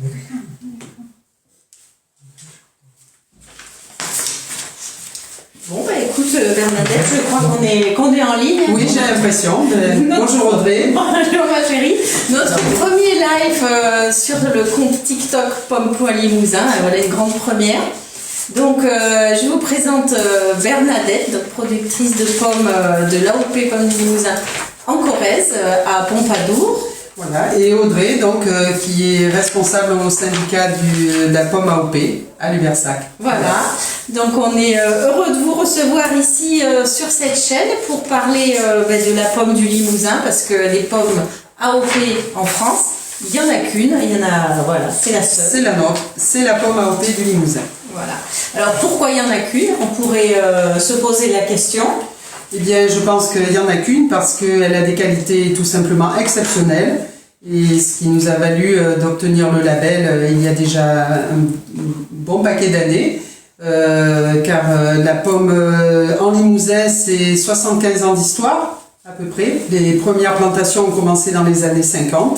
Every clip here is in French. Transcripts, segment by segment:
Bon, bah écoute, Bernadette, je crois qu'on est en ligne. Oui, j'ai l'impression. Bonjour Audrey. Bonjour ma chérie. Notre premier live sur le compte TikTok Pomme.Limousin. Voilà une grande première. Donc, je vous présente Bernadette, notre productrice de pommes de l'AOP Pomme du Limousin en Corrèze, à Pompadour. Voilà, et Audrey, donc, qui est responsable au syndicat de la pomme AOP à Lubersac. Voilà, donc on est heureux de vous recevoir ici sur cette chaîne pour parler de la pomme du Limousin, parce que les pommes AOP en France, il n'y en a qu'une, il y en a, voilà, c'est la seule. C'est la nôtre, c'est la pomme AOP du Limousin. Voilà. Alors pourquoi il n'y en a qu'une? On pourrait se poser la question. Eh bien, je pense qu'il n'y en a qu'une parce qu'elle a des qualités tout simplement exceptionnelles. Et ce qui nous a valu d'obtenir le label il y a déjà un bon paquet d'années. Car la pomme en Limousin, c'est 75 ans d'histoire à peu près. Les premières plantations ont commencé dans les années 50.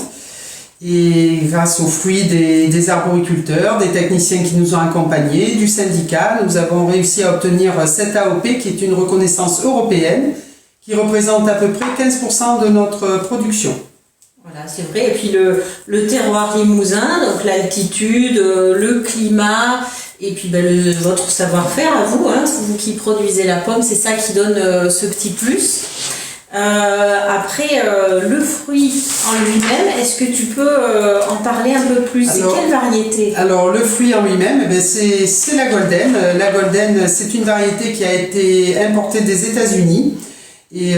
Et grâce aux fruits des arboriculteurs, des techniciens qui nous ont accompagnés, du syndicat, nous avons réussi à obtenir cette AOP qui est une reconnaissance européenne qui représente à peu près 15% de notre production. Voilà, c'est vrai. Et puis le terroir limousin, donc l'altitude, le climat, et puis votre savoir-faire à vous, hein, c'est vous qui produisez la pomme, c'est ça qui donne ce petit plus. Après, le fruit en lui-même, est-ce que tu peux en parler un peu plus? C'est quelle variété? Alors, le fruit en lui-même, c'est la Golden. La Golden, c'est une variété qui a été importée des États-Unis et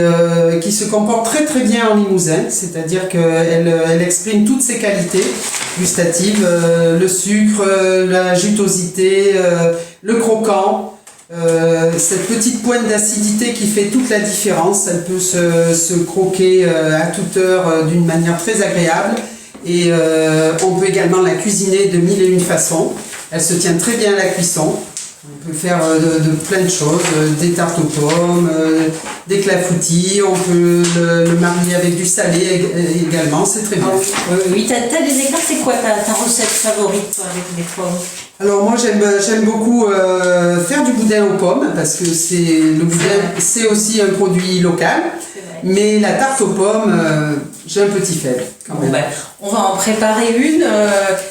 qui se comporte très très bien en Limousin, c'est-à-dire qu'elle exprime toutes ses qualités gustatives, le sucre, la jutosité, le croquant. Cette petite pointe d'acidité qui fait toute la différence, elle peut se croquer à toute heure d'une manière très agréable et on peut également la cuisiner de mille et une façons. Elle se tient très bien à la cuisson. On peut faire de plein de choses, des tartes aux pommes, des clafoutis, on peut le marier avec du salé également, c'est très bien. Oui, t'as des écarts, c'est quoi ta recette favorite toi, avec les pommes? Alors moi j'aime beaucoup faire du boudin aux pommes parce que le boudin c'est aussi un produit local, mais la tarte aux pommes j'ai un petit faible quand même. Bon, on va en préparer une.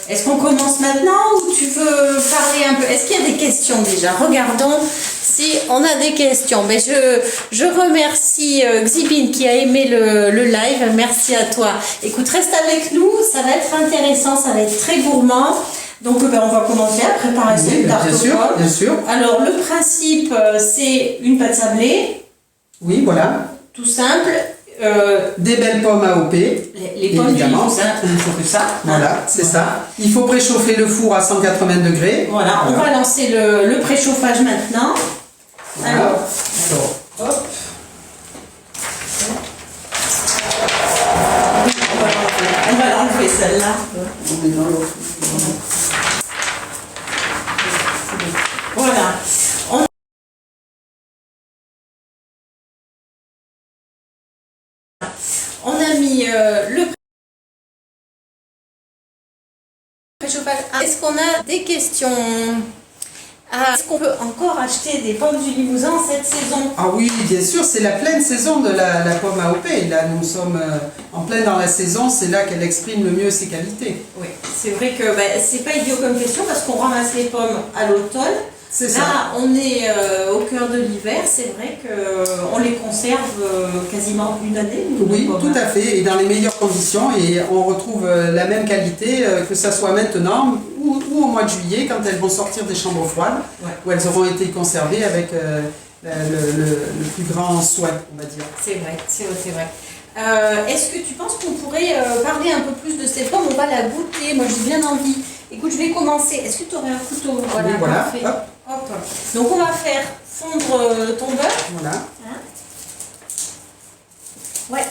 Est-ce qu'on commence maintenant ou tu veux parler un peu? Est-ce qu'il y a des questions déjà? Regardons si on a des questions. Mais je remercie Xibine qui a aimé le live. Merci à toi. Écoute, reste avec nous, ça va être intéressant, ça va être très gourmand. Donc on va commencer à préparer cette tarte aux pommes. Bien sûr. Alors le principe c'est une pâte sablée. Oui, voilà. Tout simple. Des belles pommes AOP. Les pommes évidemment. Il faut que ça. Voilà, c'est ça. Il faut préchauffer le four à 180 degrés. Voilà, on va lancer le préchauffage maintenant. Voilà. Alors, hop. On va l'enlever celle-là. Voilà. On a mis le préchauffage. Est-ce qu'on a des questions? Est-ce qu'on peut encore acheter des pommes du Limousin cette saison? Ah oui, bien sûr, c'est la pleine saison de la pomme AOP. Là, nous sommes en plein dans la saison, c'est là qu'elle exprime le mieux ses qualités. Oui, c'est vrai que c'est pas idiot comme question parce qu'on ramasse les pommes à l'automne. C'est ça. Là, on est au cœur de l'hiver, c'est vrai qu'on les conserve quasiment une année. Oui, tout à fait, et dans les meilleures conditions, et on retrouve la même qualité, que ce soit maintenant ou au mois de juillet, quand elles vont sortir des chambres froides, où elles auront été conservées avec le plus grand soin, on va dire. C'est vrai, c'est vrai. Est-ce que tu penses qu'on pourrait parler un peu plus de cette pomme? On va la goûter, moi j'ai bien envie. Écoute, je vais commencer. Est-ce que tu aurais un couteau? Voilà, oui, voilà. Parfait. Hop. Donc on va faire fondre ton beurre. Voilà. Hein? Ouais,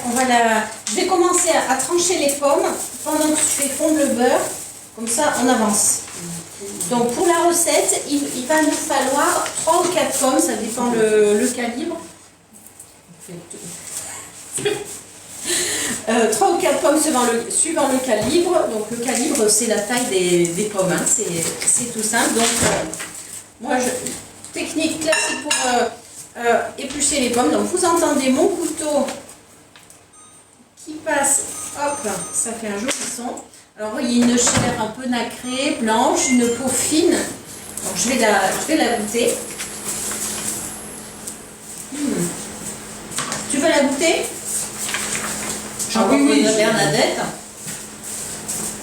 je vais commencer à trancher les pommes pendant que tu fais fondre le beurre. Comme ça, on avance. Donc pour la recette, il va nous falloir 3 ou 4 pommes, ça dépend le calibre. 3 ou 4 pommes suivant le calibre. Donc le calibre, c'est la taille des pommes, hein. C'est tout simple. Donc moi, technique classique pour éplucher les pommes. Donc vous entendez mon couteau qui passe, hop, ça fait un joli son. Alors vous voyez une chair un peu nacrée, blanche, une peau fine. Donc je vais la goûter. Tu veux la goûter? Ah oui, oui, Bernadette.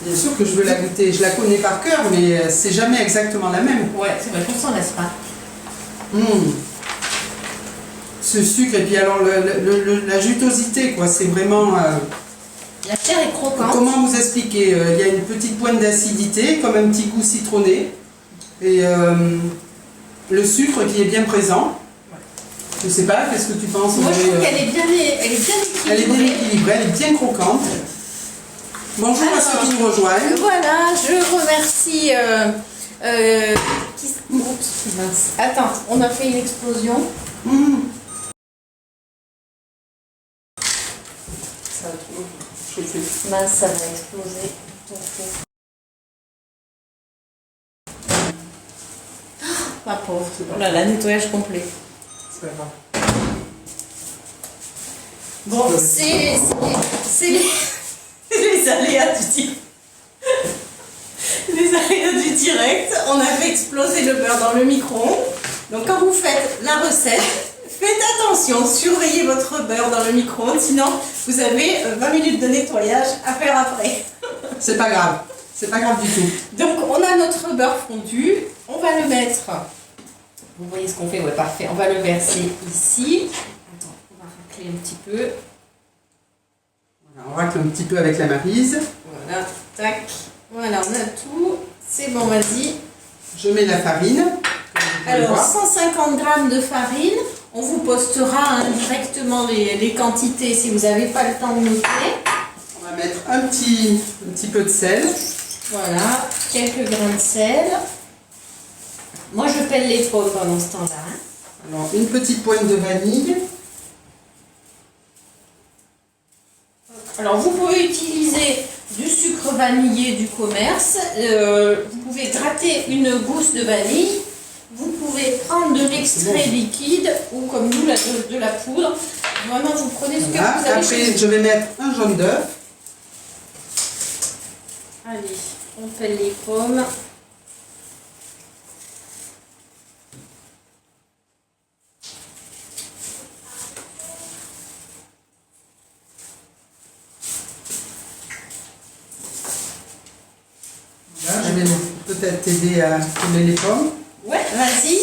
Bien sûr que je veux la goûter. Je la connais par cœur, mais c'est jamais exactement la même. Ouais, c'est vrai qu'on s'en laisse pas. Ce sucre et puis alors la jutosité, quoi. C'est vraiment. La chair est croquante. Comment vous expliquer? Il y a une petite pointe d'acidité, comme un petit goût citronné, et le sucre qui est bien présent. Je sais pas, qu'est-ce que tu penses? Moi, je trouve qu'elle est bien équilibrée. Elle est bien équilibrée, elle est bien croquante. Bonjour à ceux qui nous rejoignent. Voilà, je remercie. Oups, mince. Attends, on a fait une explosion. Ça va trop chauffer. Mince, ça va exploser. Ma pauvre. Oh là là, nettoyage complet. C'est pas grave. Bon, c'est les aléas du direct. Les aléas du direct. On a fait exploser le beurre dans le micro-ondes. Donc quand vous faites la recette, faites attention, surveillez votre beurre dans le micro-ondes, sinon vous avez 20 minutes de nettoyage à faire après. C'est pas grave. C'est pas grave du tout. Donc on a notre beurre fondu. On va le mettre. Vous voyez ce qu'on fait? Ouais, parfait. On va le verser ici. Attends, on va racler un petit peu. Voilà, on racle un petit peu avec la maryse. Voilà, tac. Voilà, on a tout. C'est bon, vas-y. Je mets la farine. Alors, 150 g de farine. On vous postera directement les quantités si vous n'avez pas le temps de noter. On va mettre un petit peu de sel. Voilà, quelques grains de sel. Moi, je pèle les pommes pendant ce temps-là. Hein. Alors, une petite pointe de vanille. Alors, vous pouvez utiliser du sucre vanillé du commerce. Vous pouvez gratter une gousse de vanille. Vous pouvez prendre de l'extrait liquide ou comme nous, de la poudre. Vraiment, vous prenez ce que Voilà. vous avez Après, chez vous. je vais mettre un jaune d'œuf. Allez, on pèle les pommes. Là, je vais peut-être t'aider à peler les pommes. Ouais, vas-y. Et,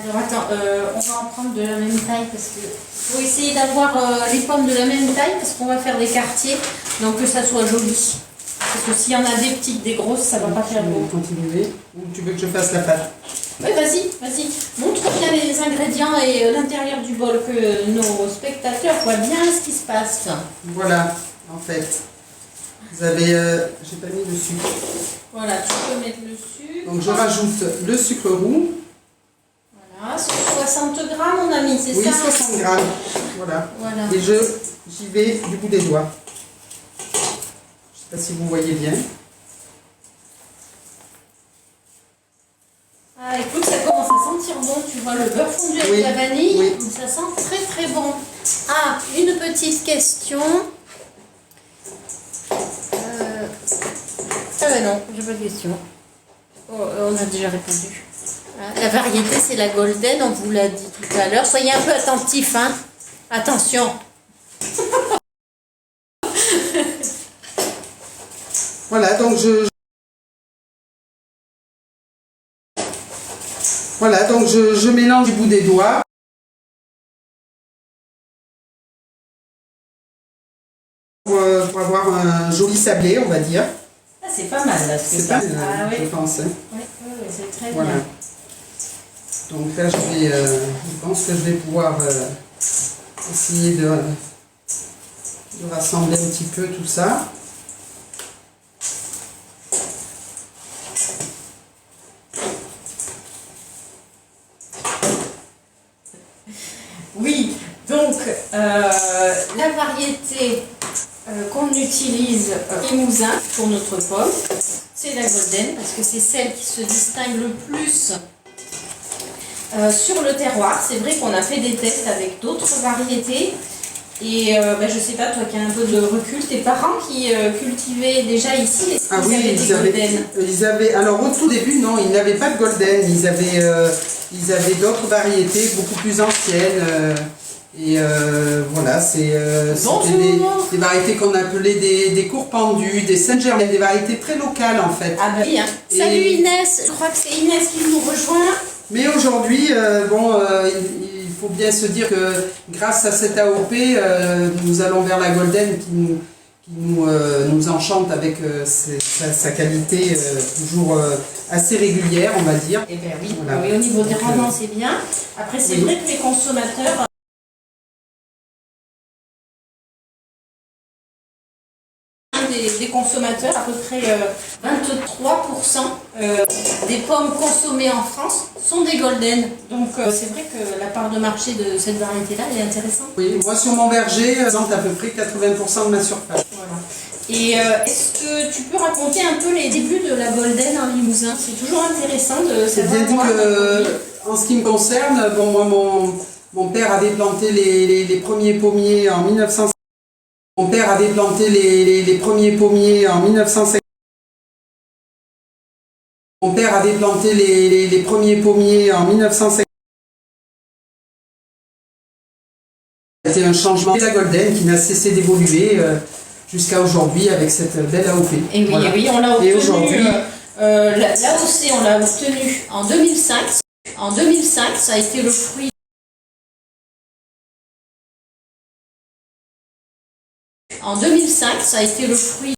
Alors attends, on va en prendre de la même taille parce que faut essayer d'avoir les pommes de la même taille parce qu'on va faire des quartiers, donc que ça soit joli. Parce que s'il y en a des petites, des grosses, ça va pas faire beau. continuer. Ou tu veux que je fasse la pâte? Oui, vas-y, vas-y. Montre bien les ingrédients et l'intérieur du bol, que nos spectateurs voient bien ce qui se passe. Voilà, en fait. Vous avez... j'ai pas mis le sucre. Voilà, tu peux mettre le sucre. Donc je rajoute le sucre roux. Voilà, 60 grammes on a mis, c'est Oui, ça? 60 grammes. Voilà. Voilà. Et j'y vais du bout des doigts. Je sais pas si vous voyez bien. Ah, écoute, ça commence à sentir bon, tu vois, le beurre fondu avec Oui, la vanille, oui. ça sent très très bon. Ah, une petite question. Ah ben non, j'ai pas de question. Oh, on a déjà répondu. Ah, la variété, c'est la golden, on vous l'a dit tout à l'heure. Soyez un peu attentifs, hein. Attention. Voilà, donc je mélange du bout des doigts. Pour avoir un joli sablé, on va dire. Ah, c'est pas mal là. C'est pas mal, Ah, oui. je pense. Hein. Oui, c'est très Voilà. bien. Donc là, je pense que je vais pouvoir essayer de rassembler un petit peu tout ça. Oui, donc La variété qu'on utilise Limousin pour notre pomme, c'est la Golden, parce que c'est celle qui se distingue le plus sur le terroir. C'est vrai qu'on a fait des tests avec d'autres variétés. Et je sais pas, toi qui as un peu de recul, tes parents qui cultivaient déjà ici, est-ce qu'ils avaient des Golden? Ils avaient, alors au tout début, non, ils n'avaient pas de Golden. Ils avaient d'autres variétés beaucoup plus anciennes. Voilà, c'était des variétés qu'on appelait des cours pendus, des Saint-Germain, des variétés très locales en fait. Ah bah oui, hein. Salut Inès, je crois que c'est Inès qui nous rejoint. Mais aujourd'hui, il faut bien se dire que grâce à cette AOP, nous allons vers la Golden qui nous enchante avec sa qualité toujours assez régulière, on va dire. Eh bien oui, voilà. Oui, au niveau des rendements, c'est bien. Après, c'est vrai que les consommateurs... Des consommateurs, à peu près 23% des pommes consommées en France sont des Golden. Donc c'est vrai que la part de marché de cette variété-là est intéressante. Oui, moi sur mon verger, j'en à peu près 80% de ma surface. Voilà. Et est-ce que tu peux raconter un peu les débuts de la Golden en Limousin? C'est toujours intéressant de savoir. C'est bien dit que, en ce qui me concerne, moi, mon père avait planté les premiers pommiers en 1950. Mon père avait planté les premiers pommiers en 1950. Mon père avait planté les premiers pommiers en 1950. C'était un changement de la Golden qui n'a cessé d'évoluer jusqu'à aujourd'hui avec cette belle AOP. Et oui, voilà. Et oui, on l'a obtenu. Et aujourd'hui, l'AOC, on l'a obtenu en 2005. En 2005, ça a été le fruit. En 2005, ça a été le fruit.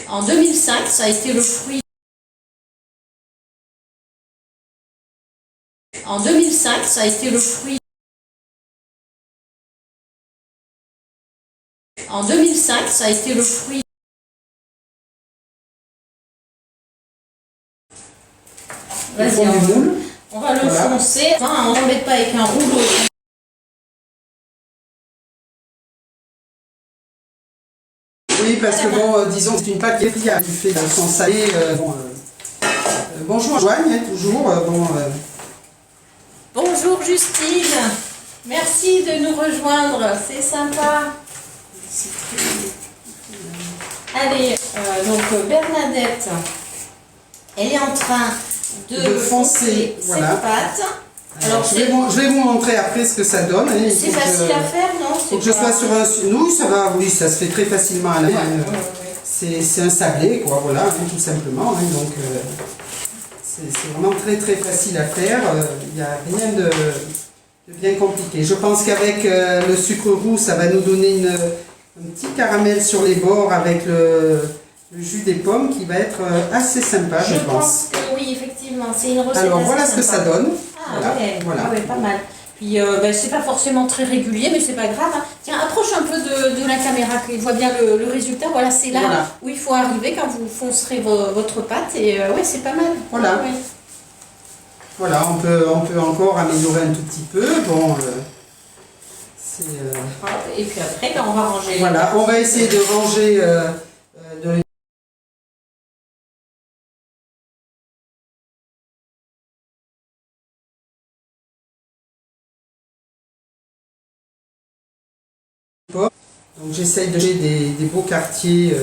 En 2005, ça a été le fruit. En 2005, ça a été le fruit. En 2005, ça a été le fruit. Vas-y, on va le foncer. Enfin, on n'embête pas avec un rouleau. Oui, parce que bon, disons que c'est une pâte qui a du fait de son salé. Bonjour Joanne, toujours. Bonjour Justine, merci de nous rejoindre, c'est sympa. Allez, donc Bernadette, elle est en train de foncer cette pâte. Alors, je vais vous montrer après ce que ça donne. C'est facile à faire, non? Faut que je sois sur un... Oui, ça va, oui, ça se fait très facilement à la main. C'est un sablé, quoi, voilà, tout simplement. Donc, c'est vraiment très très facile à faire. Il n'y a rien de bien compliqué. Je pense qu'avec le sucre roux, ça va nous donner un petit caramel sur les bords avec le jus des pommes qui va être assez sympa, je pense. Je pense que oui, effectivement, c'est une recette. Alors, voilà ce que ça donne. Ah voilà. Ouais, pas mal. Puis c'est pas forcément très régulier, mais c'est pas grave. Hein. Tiens, approche un peu de la caméra, qu'il voit bien le résultat. Voilà, c'est là où il faut arriver quand vous foncerez votre pâte. Et ouais, c'est pas mal. Voilà. Ouais. Voilà, on peut encore améliorer un tout petit peu. Bon, et puis après, on va ranger. Voilà, on va essayer de ranger. Donc j'essaye de faire des beaux quartiers.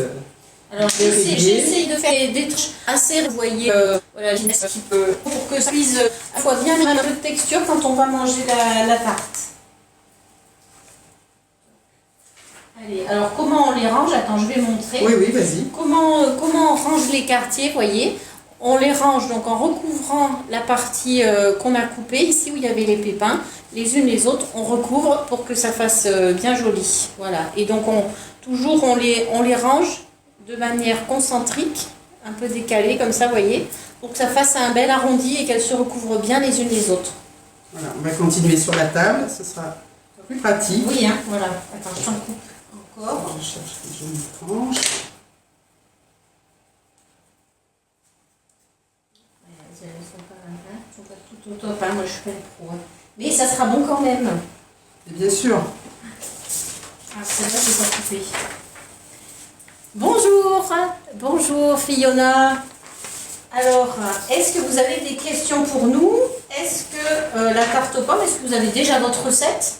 Alors j'essaye de faire des trucs assez, vous voyez, voilà, pour que ça puisse à la fois bien mettre un peu de texture quand on va manger la tarte. Allez, alors comment on les range? Attends, je vais montrer. Oui, vas-y. Comment on range les quartiers, vous voyez? On les range donc en recouvrant la partie qu'on a coupée, ici où il y avait les pépins, les unes les autres, on recouvre pour que ça fasse bien joli. Voilà. Et donc on les range de manière concentrique, un peu décalée comme ça, vous voyez, pour que ça fasse un bel arrondi et qu'elles se recouvrent bien les unes les autres. Voilà, on va continuer sur la table, ce sera plus pratique. Oui, hein, voilà. Attends, je t'en coupe encore. Je cherche des jolies tranches. Elles sont pas mal, hein. Elles sont pas tout au top, hein. Moi je suis pas une pro. Hein. Mais ça sera bon quand même. Et bien sûr. Ah, celle-là, je vais pas couper. Bonjour, bonjour Fiona. Alors, est-ce que vous avez des questions pour nous? Est-ce que la tarte aux pommes, est-ce que vous avez déjà votre recette?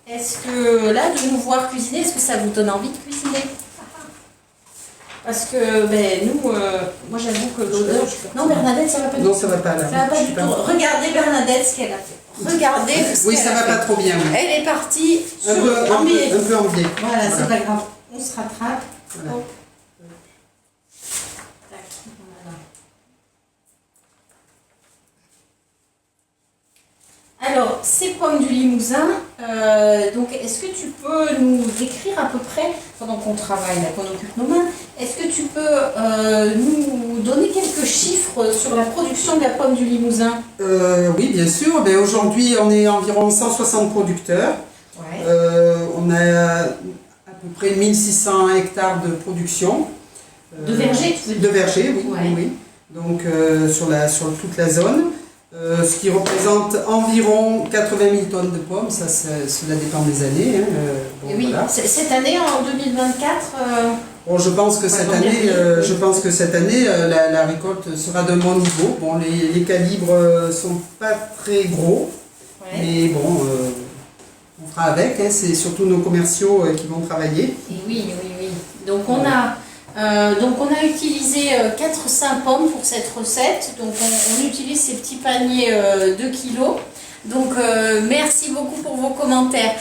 Est-ce que là, de nous voir cuisiner, est-ce que ça vous donne envie de cuisiner? Parce que nous, moi j'avoue que l'odeur... Non, Bernadette, ça va pas du tout. Non, ça va pas là. Ça va pas du tout. Regardez Bernadette ce qu'elle a fait. Regardez ce Oui, qu'elle ça a va fait. pas trop bien. Oui. Elle est partie Un peu en biais. Voilà, c'est pas grave. On se rattrape. Voilà. Hop. Tac, voilà. Alors, ces pommes du Limousin, donc est-ce que tu peux nous décrire à peu près, pendant qu'on travaille, là, qu'on occupe nos mains, est-ce que tu peux nous donner quelques chiffres sur la production de la pomme du Limousin? Oui, bien sûr. Ben, aujourd'hui, on est environ 160 producteurs. Ouais. On a à peu près 1600 hectares de production. De vergers, tu veux dire? De vergers, oui. Ouais. Oui. Donc, sur toute la zone. Ce qui représente environ 80 000 tonnes de pommes, cela dépend des années. Hein. Bon, Et oui, voilà. cette année, en 2024... Bon, je pense que cette année, la récolte sera d'un bon niveau. Bon, les calibres sont pas très gros, ouais. mais bon, on fera avec. Hein. C'est surtout nos commerciaux qui vont travailler. Et oui, oui, oui. Donc on a utilisé 4-5 pommes pour cette recette. Donc on utilise ces petits paniers 2 kilos. Donc merci beaucoup pour vos commentaires.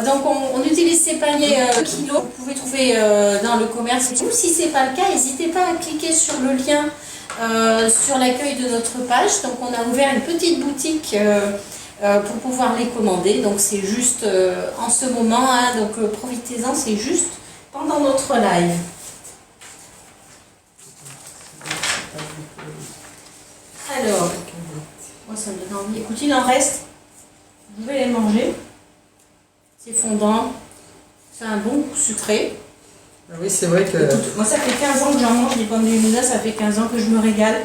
Donc on utilise ces paniers kilos, vous pouvez trouver dans le commerce. Si ce n'est pas le cas, n'hésitez pas à cliquer sur le lien sur l'accueil de notre page. Donc on a ouvert une petite boutique pour pouvoir les commander. Donc c'est juste en ce moment, hein, donc profitez-en, c'est juste pendant notre live. Alors, moi ça me donne envie. Écoute, il en reste, vous pouvez les manger. C'est fondant, c'est un bon goût sucré. Ah oui, c'est vrai que... Écoute, moi ça fait 15 ans que j'en mange des pommes du Limousin, ça fait 15 ans que je me régale.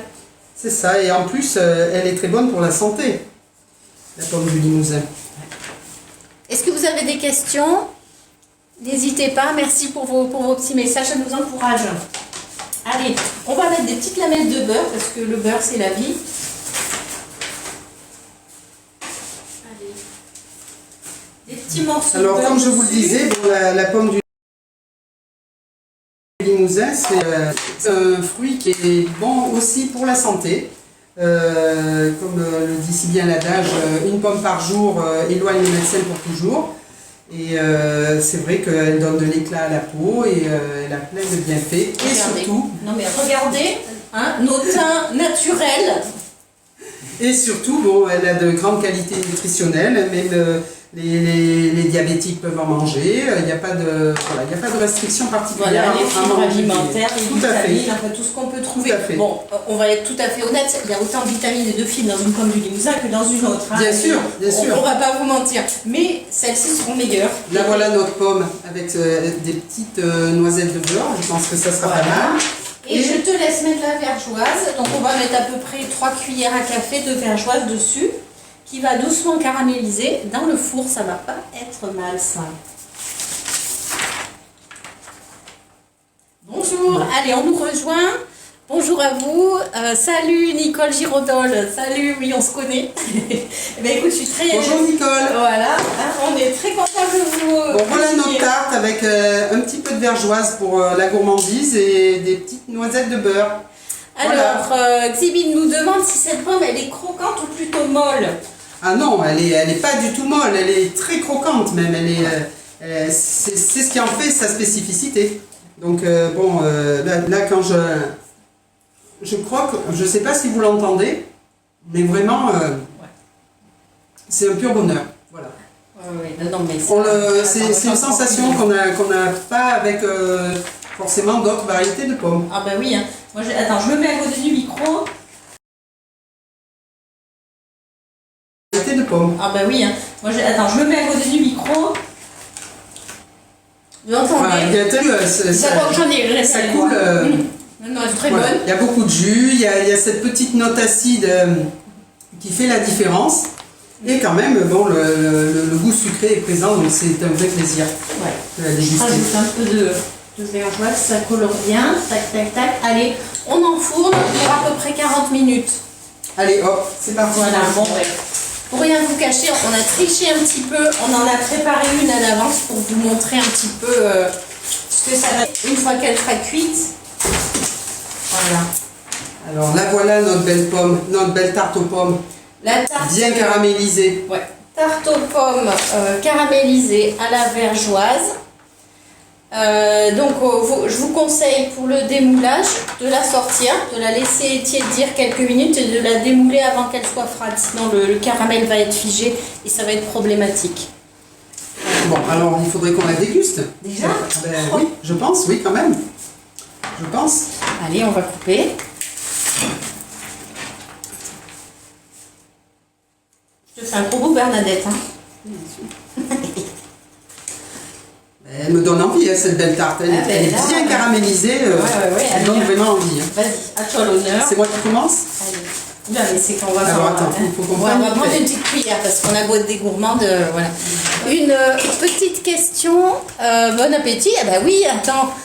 C'est ça, et en plus, elle est très bonne pour la santé, la pomme du Limousin. Est-ce que vous avez des questions? N'hésitez pas, merci pour vos petits messages, ça nous encourage. Allez, on va mettre des petites lamelles de beurre, parce que le beurre c'est la vie. Des petits morceaux Alors, de beurre comme je vous le dessus. disais, bon, la pomme du Limousin, c'est un fruit qui est bon aussi pour la santé. Comme le dit si bien l'adage, une pomme par jour éloigne les médecins pour toujours. Et c'est vrai qu'elle donne de l'éclat à la peau et elle a plein de bienfaits. Et Regardez. surtout, Non mais regardez, hein, nos teints naturels. et surtout, bon, elle a de grandes qualités nutritionnelles, même les diabétiques peuvent en manger. Il n'y a pas de, voilà, il n'y a pas de restriction particulière. Voilà, les fibres alimentaires, les Tout à fait. vitamines, un peu tout ce qu'on peut trouver. Tout à fait. Bon, on va être tout à fait honnête, il y a autant de vitamines et de fibres dans une pomme du Limousin que dans une autre. Hein. Bien sûr, bien sûr. On ne va pas vous mentir, mais celles-ci seront meilleures. Là voilà notre pomme avec des petites noisettes de beurre. Je pense que ça sera pas mal. Et je te laisse mettre la vergeoise. Donc on va mettre à peu près 3 cuillères à café de vergeoise dessus, qui va doucement caraméliser. Dans le four, ça va pas être mal ça. Bonjour, allez, on nous rejoint. Bonjour à vous. Salut Nicole Giraudol. Salut, oui, on se connaît. Eh bien, écoute, je suis très... Bonjour Nicole. Voilà, hein, on est très contents de vous... Bon, voilà notre tarte avec un petit peu de vergeoise pour la gourmandise et des petites noisettes de beurre. Alors, Xibine nous demande si cette pomme, elle est croquante ou plutôt molle. Ah non, elle est pas du tout molle, elle est très croquante même. C'est ce qui en fait sa spécificité. Donc bon, là quand je croque, je sais pas si vous l'entendez, mais vraiment, c'est un pur bonheur. Voilà. Oui, non, mais c'est une sensation qu'on n'a pas avec forcément d'autres variétés de pommes. Ah bah oui, hein. Moi, attends, je me mets à côté du micro. De pommes. Ah bah oui, hein. Moi, attends, je me mets à côté du micro. Vous entendez? Voilà, Ça va, j'en ai, ça coule. Non, elle est très Voilà. bonne. Il y a beaucoup de jus, il y a cette petite note acide qui fait la différence. Et quand même, bon, le goût sucré est présent, donc c'est un vrai plaisir de la déguster. Rajoute un peu de vergeoise, ça colore bien. Tac, tac, tac. Allez, on enfourne pour à peu près 40 minutes. Allez, hop, c'est parti. Voilà, bon, pour rien vous cacher, on a triché un petit peu. On en a préparé une à l'avance pour vous montrer un petit peu ce que ça va être une fois qu'elle sera cuite. Voilà. Alors là, voilà notre belle pomme, notre belle tarte aux pommes. La tarte Bien caramélisée. Ouais. Tarte aux pommes caramélisée à la vergeoise. Je vous conseille pour le démoulage de la sortir, de la laisser tiédir quelques minutes et de la démouler avant qu'elle soit froide. Sinon le caramel va être figé et ça va être problématique. Bon, alors il faudrait qu'on la déguste. Déjà Oui, je pense, oui, quand même. Je pense. Allez, on va couper. Je te fais un gros bout, Bernadette. Hein. Elle me donne envie, hein, cette belle tarte. Elle est bien caramélisée. Elle donne vraiment envie. Hein. Vas-y, à toi l'honneur. C'est moi qui commence. Allez. Là, mais c'est qu'on va alors, faire. attends, il faut qu'on on va prendre une petite cuillère parce qu'on a beau être des gourmandes. Voilà. Une petite question. Bon appétit. Ah bah oui, attends.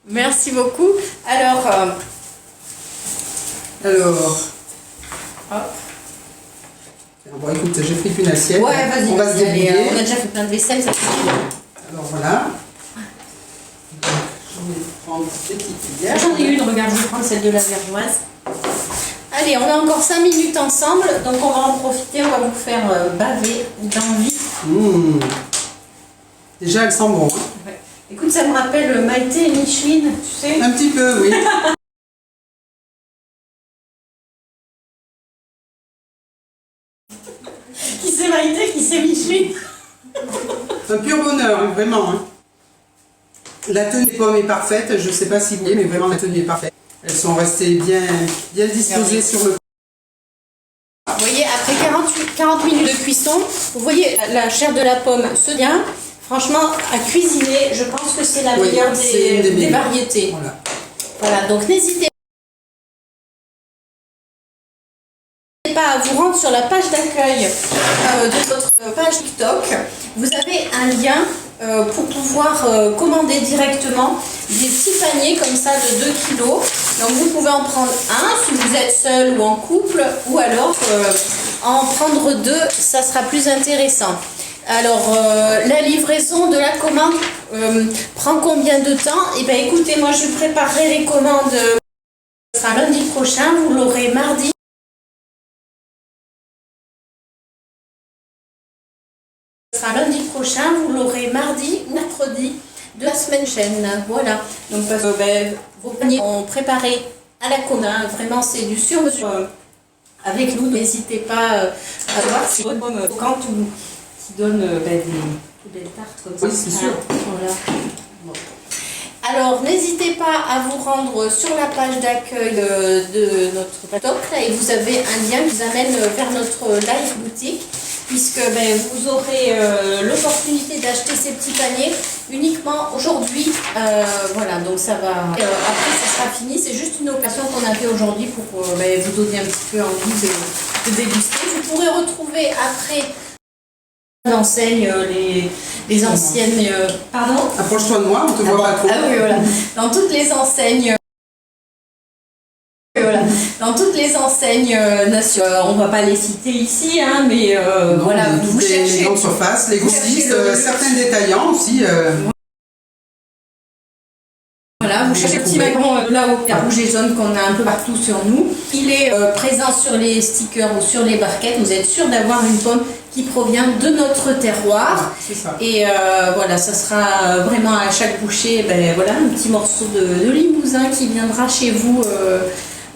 Merci beaucoup. Alors. Hop. Bon, écoute, j'ai pris une assiette. Ouais, vas-y. On va se débrouiller. On a déjà fait plein de vaisselle, ça suffit. Alors voilà. Donc, je vais prendre des petites cuillères. J'en ai une, regarde, je vais prendre celle de la vergeoise. Allez, on a encore 5 minutes ensemble, donc on va en profiter, on va vous faire baver d'envie. Déjà, elles sentent bon. Hein. Ouais. Écoute, ça me rappelle Maïté et Micheline, tu sais. Un petit peu, oui. Qui c'est Maïté, qui c'est Micheline? Un pur bonheur, hein, vraiment. Hein. La tenue des pommes est parfaite, je ne sais pas si vous voyez, mais vraiment la tenue est parfaite. Elles sont restées bien disposées sur le... Vous voyez, après 40 minutes de cuisson, vous voyez la chair de la pomme se tient. Franchement, à cuisiner, je pense que c'est la meilleure des variétés. Voilà, donc n'hésitez pas à vous rendre sur la page d'accueil de notre page TikTok. Vous avez un lien pour pouvoir commander directement des petits paniers comme ça de 2 kg. Donc vous pouvez en prendre un si vous êtes seul ou en couple, ou alors en prendre 2, ça sera plus intéressant. Alors, la livraison de la commande prend combien de temps? Eh bien écoutez, moi je préparerai les commandes, ce sera lundi prochain, vous l'aurez mardi. Lundi prochain, vous l'aurez mardi ou mercredi de la semaine prochaine. Voilà. Donc parce que vos paniers sont préparés à la commande. Vraiment, c'est du sur-mesure avec nous. N'hésitez pas à voir si votre pomme croquante ou qui donne des belles tartes comme ça. Oui, c'est sûr. Voilà. Bon. Alors, n'hésitez pas à vous rendre sur la page d'accueil de notre TikTok et vous avez un lien qui vous amène vers notre live boutique, puisque vous aurez l'opportunité d'acheter ces petits paniers uniquement aujourd'hui. Voilà, donc ça va. Après, ça sera fini. C'est juste une occasion qu'on a fait aujourd'hui pour vous donner un petit peu envie de déguster. Vous pourrez retrouver après l'enseigne, les anciennes. Pardon? Approche-toi de moi, on te voit pas trop. Ah oui, voilà. Dans toutes les enseignes. Dans toutes les enseignes nationales, on ne va pas les citer ici, hein, mais non, voilà, vous cherchez. Les grandes surfaces, les grossistes, certains détaillants aussi. Voilà, vous cherchez le petit wagon là au rouge et jaune qu'on a un peu partout sur nous. Il est présent sur les stickers ou sur les barquettes. Vous êtes sûr d'avoir une pomme qui provient de notre terroir. C'est ça. Et voilà, ça sera vraiment à chaque bouchée, voilà, un petit morceau de limousin qui viendra chez vous.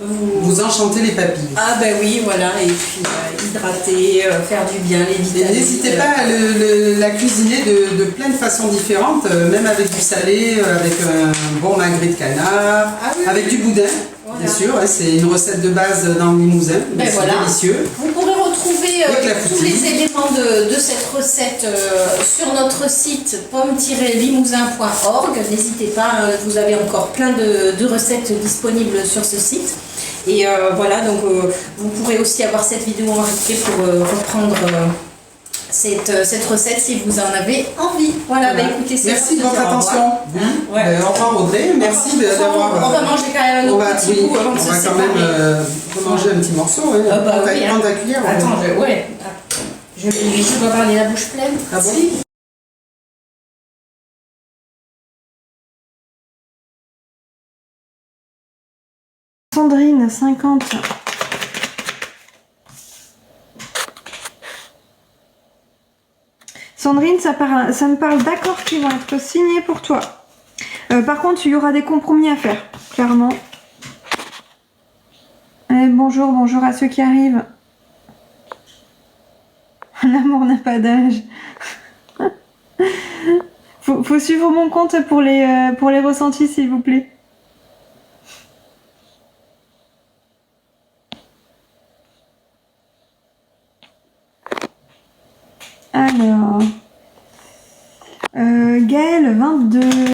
Vous enchantez les papilles. Ah oui, voilà, et puis hydrater, faire du bien, les vitamines. N'hésitez pas à la cuisiner de plein de façons différentes, même avec du salé, avec un bon magret de canard, avec du boudin, bien sûr, hein, c'est une recette de base dans le Limousin, c'est délicieux. Vous pourrez retrouver tous les éléments de cette recette sur notre site pomme-limousin.org. N'hésitez pas, vous avez encore plein de recettes disponibles sur ce site. Et voilà, donc vous pourrez aussi avoir cette vidéo enregistrée pour reprendre cette recette si vous en avez envie. Voilà, bah écoutez, c'est merci de votre attention. Ouais. Au revoir Audrey, merci d'avoir. On va manger quand même un autre petit bout avant de se séparer. On va quand même manger un petit morceau. Hein. Prends ta cuillère. Attends, je dois parler la bouche pleine. Ah bon? Sandrine, 50. Sandrine, ça me parle d'accords qui vont être signés pour toi. Par contre, il y aura des compromis à faire, clairement. Bonjour à ceux qui arrivent. L'amour n'a pas d'âge. faut suivre mon compte pour les ressentis, s'il vous plaît. Alors, Gaëlle, 22.